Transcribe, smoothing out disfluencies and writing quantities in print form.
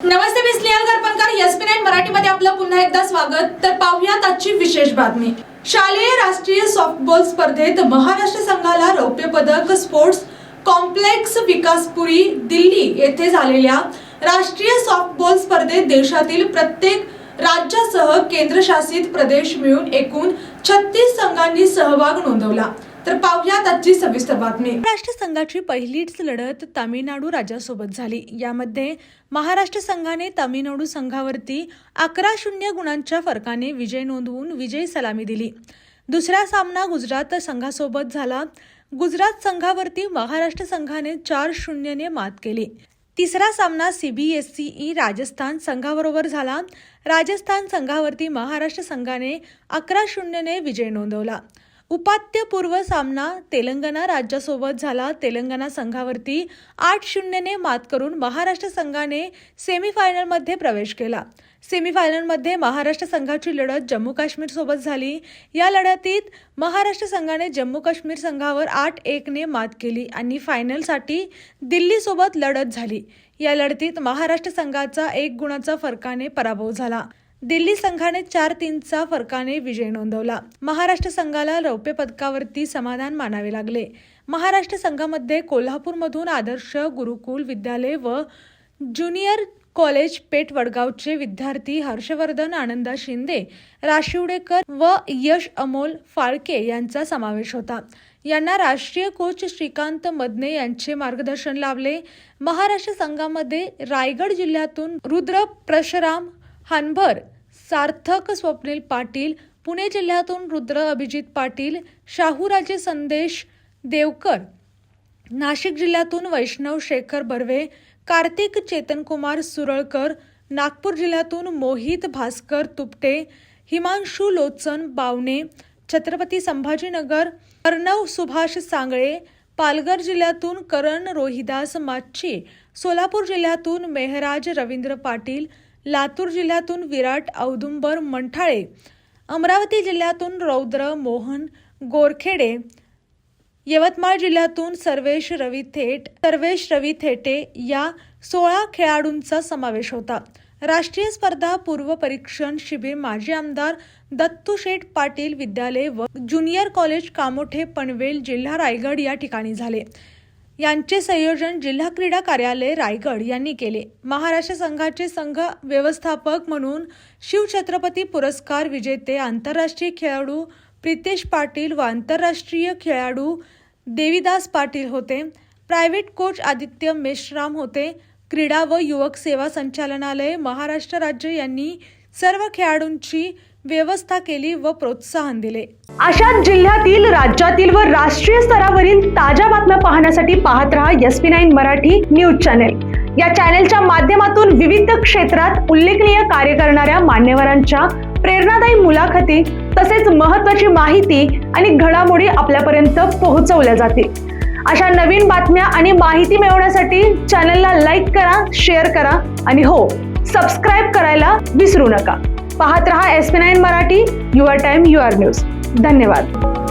नमस्ते, मी स्नेहल गरपणकर. एसपी9 मराठीमध्ये आपलं पुन्हा एकदा स्वागत. तर पाहूयात आजची विशेष बातमी. शालेय राष्ट्रीय सॉफ्टबॉल स्पर्धेत महाराष्ट्र संघाला रौप्य पदक. स्पोर्ट्स कॉम्प्लेक्स विकासपुरी दिल्ली येथे झालेल्या राष्ट्रीय सॉफ्टबॉल स्पर्धेत देशातील प्रत्येक राज्यासह केंद्रशासित प्रदेश मिळून एकूण 36 संघांनी सहभाग नोंदवला. तर पाहूयात आजची सविस्तर बातमी. महाराष्ट्र संघाची पहिलीच लढत तामिळनाडू राज्यासोबत झाली. यामध्ये महाराष्ट्र संघाने तामिळनाडू संघावरती 11-0 गुणांच्या फरकाने विजय नोंदवून विजयी सलामी दिली. दुसरा सामना गुजरात संघासोबत झाला. गुजरात संघावरती महाराष्ट्र संघाने 4-0 ने मात केली. तिसरा सामना CBSE राजस्थान संघाबरोबर झाला. राजस्थान संघावरती महाराष्ट्र संघाने 11-0 ने विजय नोंदवला. उपांत्यपूर्व सामना तेलंगणा राज्यासोबत झाला. तेलंगणा संघावरती 8-0 ने मात करून महाराष्ट्र संघाने सेमीफायनलमध्ये प्रवेश केला. सेमीफायनलमध्ये महाराष्ट्र संघाची लढत जम्मू काश्मीर सोबत झाली. या लढतीत महाराष्ट्र संघाने जम्मू काश्मीर संघावर 8-1 ने मात केली आणि फायनलसाठी दिल्ली सोबत लढत झाली. या लढतीत महाराष्ट्र संघाचा 1 गुणाचा फरकाने पराभव झाला. दिल्ली संघाने 4-3 चा फरकाने विजय नोंदवला. महाराष्ट्र संघाला रौप्य पदकावरती समाधान मानावे लागले. महाराष्ट्र संघामध्ये कोल्हापूरमधून आदर्श गुरुकुल विद्यालय व ज्युनियर कॉलेज पेठ वडगावचे विद्यार्थी हर्षवर्धन आनंदा शिंदे, राशिवडेकर व यश अमोल फाळके यांचा समावेश होता. यांना राष्ट्रीय कोच श्रीकांत मदने यांचे मार्गदर्शन लाभले. महाराष्ट्र संघामध्ये रायगड जिल्ह्यातून रुद्र परशुराम हानभर, सार्थक स्वप्नील पाटील, पुणे जिल्ह्यातून रुद्र अभिजित पाटील, शाहूराजे संदेश देवकर, नाशिक जिल्ह्यातून वैष्णव शेखर बर्वे, कार्तिक चेतनकुमार सुरळकर, नागपूर जिल्ह्यातून मोहित भास्कर तुपटे, हिमांशु लोचन बावणे, छत्रपती संभाजीनगर अर्णव सुभाष सांगळे, पालघर जिल्ह्यातून करण रोहिदास माच्छी, सोलापूर जिल्ह्यातून मेहराज रवींद्र पाटील, लातूर जिल्ह्यातून विराट औदुंबर मंठाळे, अमरावती जिल्ह्यातून रौद्र मोहन गोरखेडे, यवतमाळ जिल्ह्यातून सर्वेश रवी थेटे या 16 खेळाडूंचा समावेश होता. राष्ट्रीय स्पर्धा पूर्व परीक्षण शिबिर माजी आमदार दत्तूशेठ पाटील विद्यालय व ज्युनियर कॉलेज कामोठे पनवेल जिल्हा रायगड या ठिकाणी झाले. यांचे संयोजन जिल्हा क्रीडा कार्यालय रायगड यांनी केले. महाराष्ट्र संघाचे संघ व्यवस्थापक म्हणून शिवछत्रपती पुरस्कार विजेते आंतरराष्ट्रीय खेळाडू प्रितेश पाटील व आंतरराष्ट्रीय खेळाडू देविदास पाटील होते. प्रायव्हेट कोच आदित्य मेश्राम होते. क्रीडा व युवक सेवा संचालनालय महाराष्ट्र राज्य यांनी सर्व खेळाडूंची व्यवस्था केली व प्रोत्साहन दिले. अशाच जिल्ह्यातील, राज्यातील व राष्ट्रीय स्तरावरील ताज्या बातम्या पाहण्यासाठी पाहत रहा SP9 मराठी न्यूज चॅनेल. या चॅनेलच्या माध्यमातून विविध क्षेत्रात उल्लेखनीय कार्य करणाऱ्या मान्यवरांच्या प्रेरणादायी मुलाखती तसेच महत्त्वाची माहिती आणि घडामोडी आपल्यापर्यंत पोहोचवल्या जातील. अशा नवीन बातम्या आणि माहिती मिळवण्यासाठी चॅनलला लाईक करा, शेअर करा आणि हो, सबस्क्राईब करायला विसरू नका. पाहत रहा SP9 Marathi, your time your news. धन्यवाद.